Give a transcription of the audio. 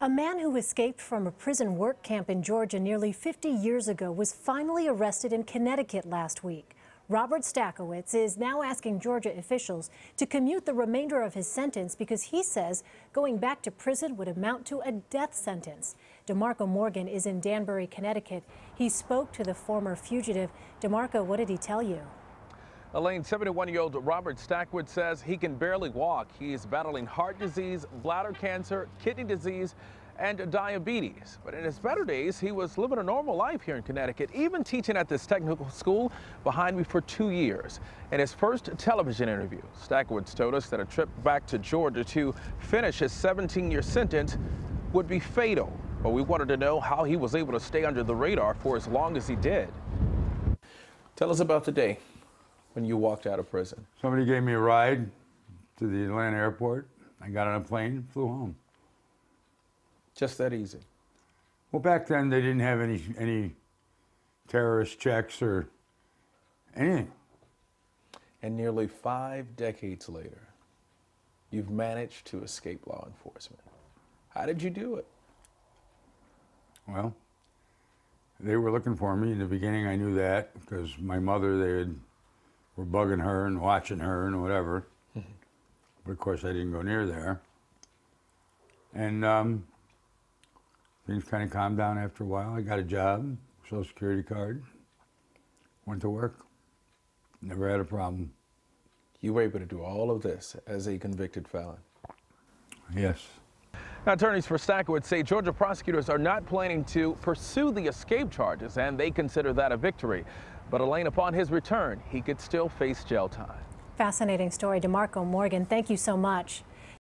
A man who escaped from a prison work camp in Georgia nearly 50 years ago was finally arrested in Connecticut last week. Robert Stackowitz is now asking Georgia officials to commute the remainder of his sentence because he says going back to prison would amount to a death sentence. Demarco Morgan is in Danbury, Connecticut. He spoke to the former fugitive. Demarco, what did he tell you? Elaine, 71-year-old Robert Stackowitz says he can barely walk. He is battling heart disease, bladder cancer, kidney disease, and diabetes. But in his better days, he was living a normal life here in Connecticut, even teaching at this technical school behind me for 2 years. In his first television interview, Stackowitz told us that a trip back to Georgia to finish his 17-year sentence would be fatal. But we wanted to know how he was able to stay under the radar for as long as he did. Tell us about the day when you walked out of prison. Somebody gave me a ride to the Atlanta airport. I got on a plane, flew home. Just that easy. Well, back then they didn't have any terrorist checks or anything. And nearly 5 decades later, you've managed to escape law enforcement. How did you do it? Well, they were looking for me. In the beginning, I knew that because my mother, were bugging her and watching her and whatever. But of course, I didn't go near there. And things kind of calmed down after a while. I got a job, Social Security card, went to work, never had a problem. You were able to do all of this as a convicted felon. Yes. Now, attorneys for Stackowitz say Georgia prosecutors are not planning to pursue the escape charges, and they consider that a victory. But Elaine, upon his return, he could still face jail time. Fascinating story. Demarco Morgan, thank you so much.